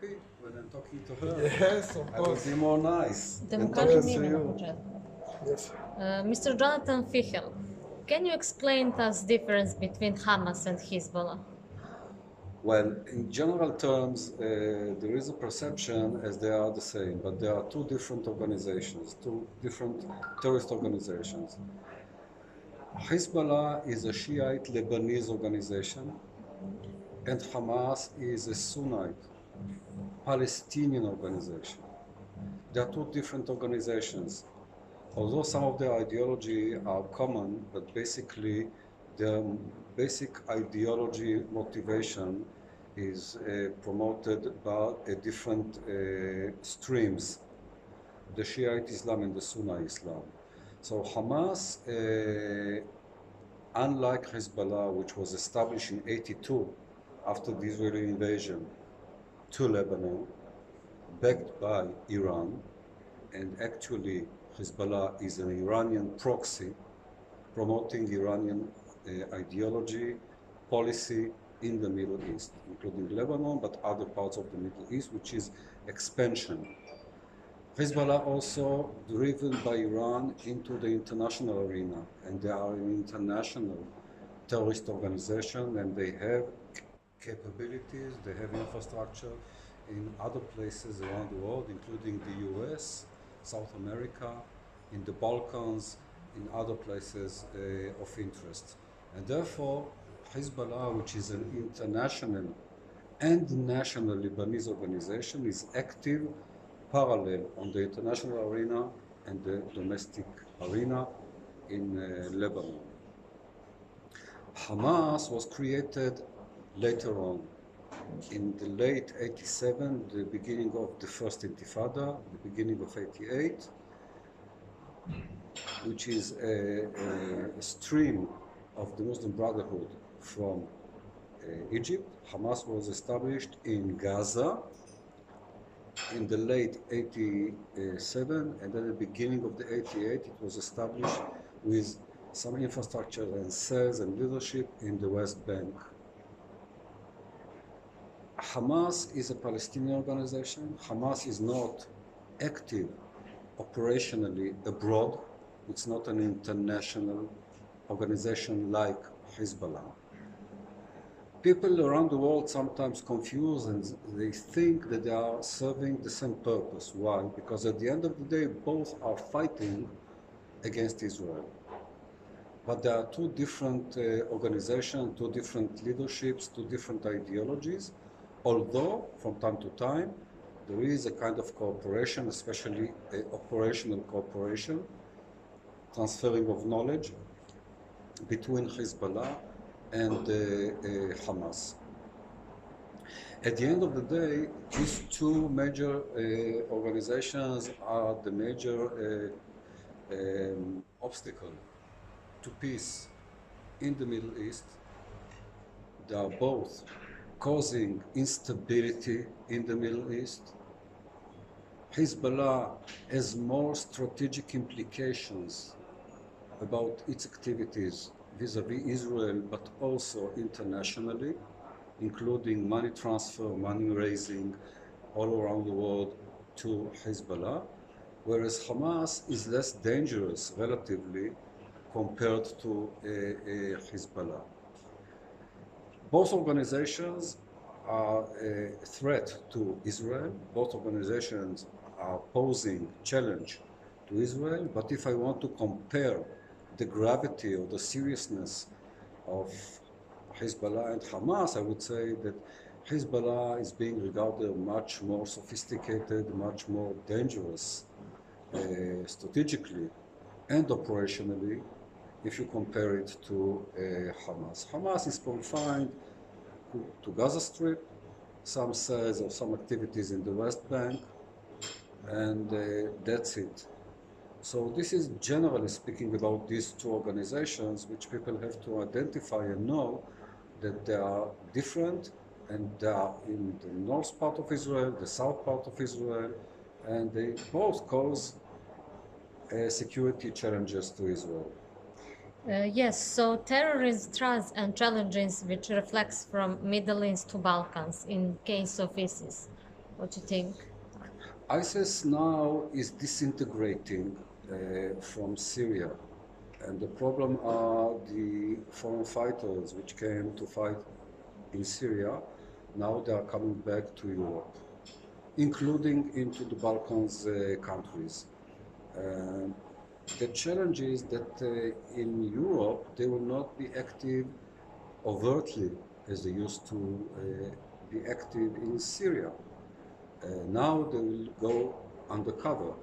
When I'm talking to her, Yes, of I will course. be more nice than Демократія talking to мімі на you. початку. Yes. Mr. Jonathan Fichel, can you explain to us difference between Hamas and Hezbollah? Well, in general terms, there is a perception as they are the same, but there are two different organizations, two different terrorist organizations. Hezbollah is a Shiite Lebanese organization, and Hamas is a Sunnite Palestinian organization. They are two different organizations. Although some of their ideology are common, but basically their basic ideology motivation is promoted by different streams, the Shiite Islam and the Sunni Islam. So Hamas, unlike Hezbollah, which was established in '82 after the Israeli invasion to Lebanon, backed by Iran, and actually Hezbollah is an Iranian proxy promoting Iranian ideology, policy in the Middle East, including Lebanon, but other parts of the Middle East, which is expansion. Hezbollah also driven by Iran into the international arena, and they are an international terrorist organization, and they have capabilities, they have infrastructure in other places around the world, including the US, South America, in the Balkans, in other places of interest. And therefore, Hezbollah, which is an international and national Lebanese organization, is active parallel on the international arena and the domestic arena in Lebanon. Hamas was created later on, in the late '87, the beginning of the first Intifada, the beginning of '88, which is a stream of the Muslim Brotherhood from Egypt. Hamas was established in Gaza in the late '87, and at the beginning of the '88, it was established with some infrastructure and cells and leadership in the West Bank. Hamas is a Palestinian organization. Hamas is not active operationally abroad. It's not an international organization like Hezbollah. People around the world sometimes confuse and they think that they are serving the same purpose. Why? Because at the end of the day, both are fighting against Israel. But there are two different organizations, two different leaderships, two different ideologies, although from time to time there is a kind of cooperation, especially operational cooperation, transferring of knowledge between Hezbollah and Hamas. At the end of the day, these two major organizations are the major obstacle to peace in the Middle East. They are both causing instability in the Middle East. Hezbollah has more strategic implications about its activities vis-à-vis Israel, but also internationally, including money transfer, money raising all around the world to Hezbollah, whereas Hamas is less dangerous relatively compared to Hezbollah. Both organizations are a threat to Israel. Both organizations are posing challenge to Israel, but if I want to compare the gravity or the seriousness of Hezbollah and Hamas, I would say that Hezbollah is being regarded much more sophisticated, much more dangerous strategically and operationally if you compare it to Hamas. Hamas is confined to Gaza Strip, some cells or some activities in the West Bank, and that's it. So this is generally speaking about these two organizations, which people have to identify and know that they are different, and they are in the north part of Israel, the south part of Israel, and they both cause security challenges to Israel. Yes, so terrorism threats and challenges which reflects from Middle East to Balkans in case of ISIS. What do you think? ISIS now is disintegrating from Syria, and the problem are the foreign fighters which came to fight in Syria. Now they are coming back to Europe, including into the Balkans countries. The challenge is that in Europe they will not be active overtly as they used to be active in Syria. Now they will go undercover.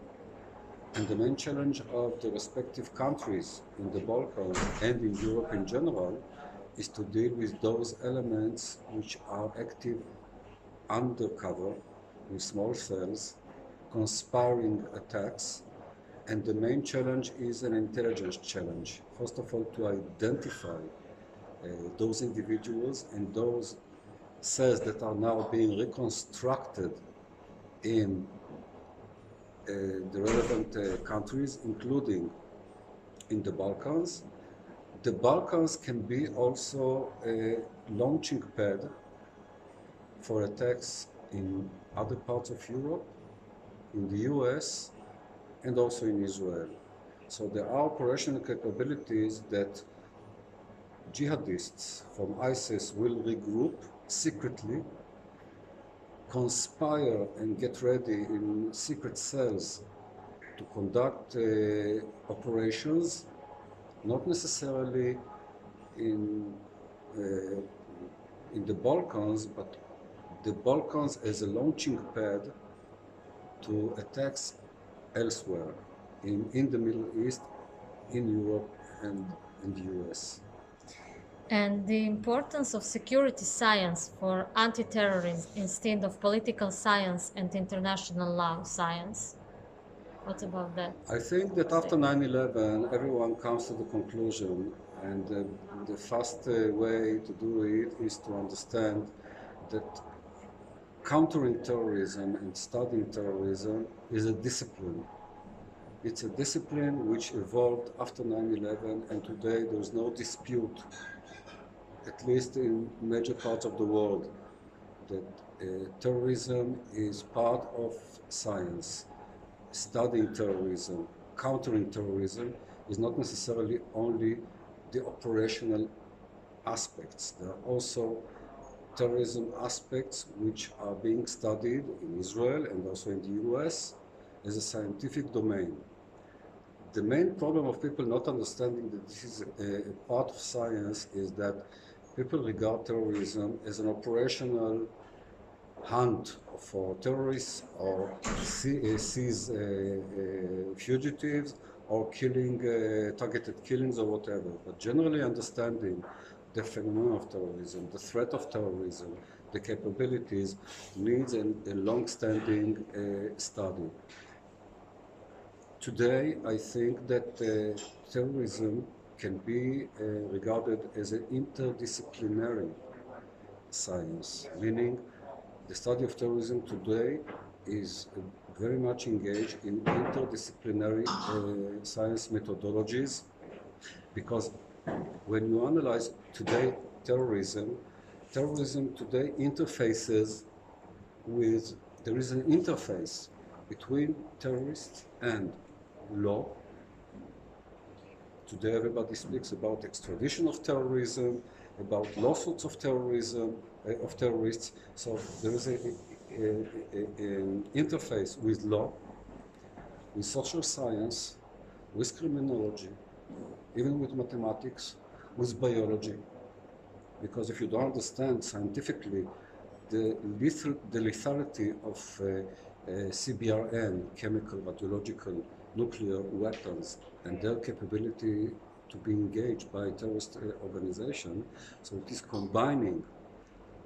And the main challenge of the respective countries in the Balkans and in Europe in general is to deal with those elements which are active undercover with small cells, conspiring attacks. And the main challenge is an intelligence challenge. First of all, to identify those individuals and those cells that are now being reconstructed in the relevant countries, including in the Balkans. The Balkans can be also a launching pad for attacks in other parts of Europe, in the US, and also in Israel. So there are operational capabilities that jihadists from ISIS will regroup secretly, conspire and get ready in secret cells to conduct operations, not necessarily in the Balkans, but the Balkans as a launching pad to attacks elsewhere, in the Middle East, in Europe, and in the US. And the importance of security science for anti-terrorism instead of political science and international law science. What about that? I think that after 9/11, everyone comes to the conclusion, and the fast way to do it is to understand that countering terrorism and studying terrorism is a discipline. It's a discipline which evolved after 9/11, and today there's no dispute, at least in major parts of the world, that terrorism is part of science. Studying terrorism, countering terrorism is not necessarily only the operational aspects. There are also terrorism aspects which are being studied in Israel and also in the US as a scientific domain. The main problem of people not understanding that this is a part of science is that people regard terrorism as an operational hunt for terrorists or seize fugitives or killing, targeted killings or whatever. But generally understanding the phenomenon of terrorism, the threat of terrorism, the capabilities needs a long-standing study. Today, I think that terrorism can be regarded as an interdisciplinary science, meaning the study of terrorism today is very much engaged in interdisciplinary science methodologies, because when you analyze today terrorism today interfaces with, there is an interface between terrorists and law. Today everybody speaks about extradition of terrorism, about lawsuits of terrorism, of terrorists. So there is an interface with law, with social science, with criminology, even with mathematics, with biology. Because if you don't understand scientifically the lethality of CBRN, chemical, radiological, nuclear weapons, and their capability to be engaged by terrorist organization, so it is combining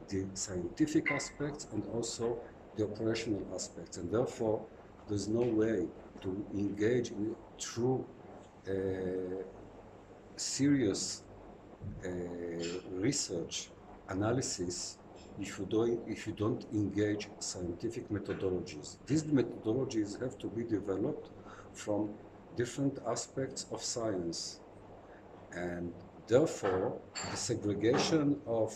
the scientific aspects and also the operational aspects, and therefore there's no way to engage in true serious research analysis if you don't engage scientific methodologies. These methodologies have to be developed from different aspects of science, and therefore the segregation of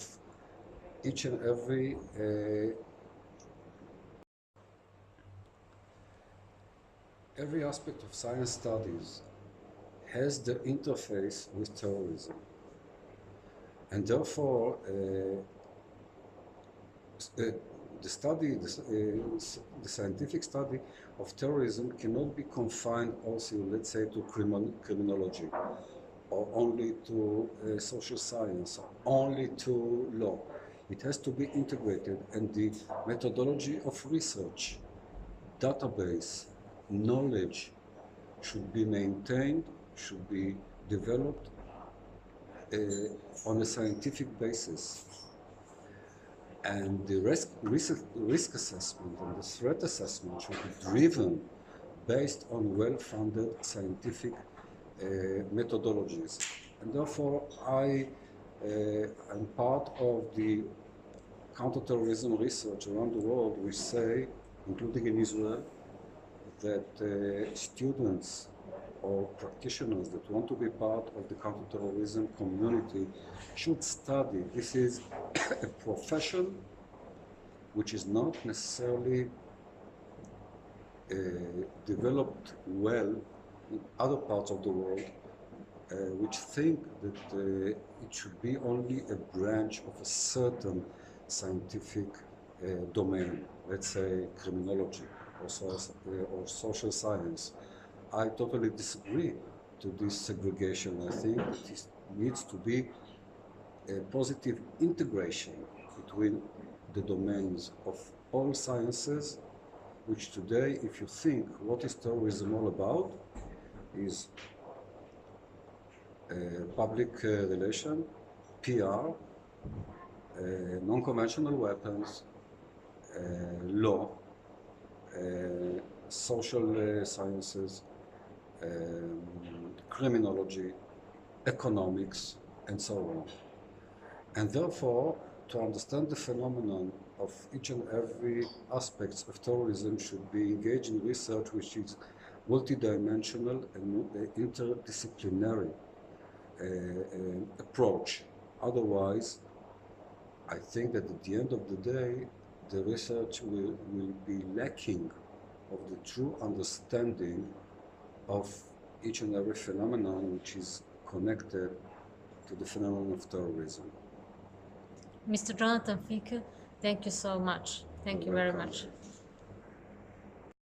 each and every every aspect of science studies has the interface with terrorism. And therefore, the scientific study of terrorism cannot be confined also, let's say, to criminology, or only to social science, or only to law. It has to be integrated, and the methodology of research, database, knowledge should be maintained, should be developed on a scientific basis. And the risk assessment and the threat assessment should be driven based on well-funded scientific methodologies. And therefore, I am part of the counterterrorism research around the world, which say, including in Israel, that students or practitioners that want to be part of the counterterrorism community should study. This is a profession which is not necessarily developed well in other parts of the world, which think that it should be only a branch of a certain scientific domain, let's say criminology or social science. I totally disagree to this segregation. I think that it needs to be a positive integration between the domains of all sciences, which today, if you think what is terrorism all about, is public relation, PR, non-conventional weapons, law, social sciences, criminology, economics, and so on. And therefore, to understand the phenomenon of each and every aspect of terrorism should be engaged in research which is multidimensional and interdisciplinary approach. Otherwise, I think that at the end of the day, the research will be lacking of the true understanding of each and every phenomenon which is connected to the phenomenon of terrorism. Mr. Jonathan Fiecke, thank you so much. Thank you very much.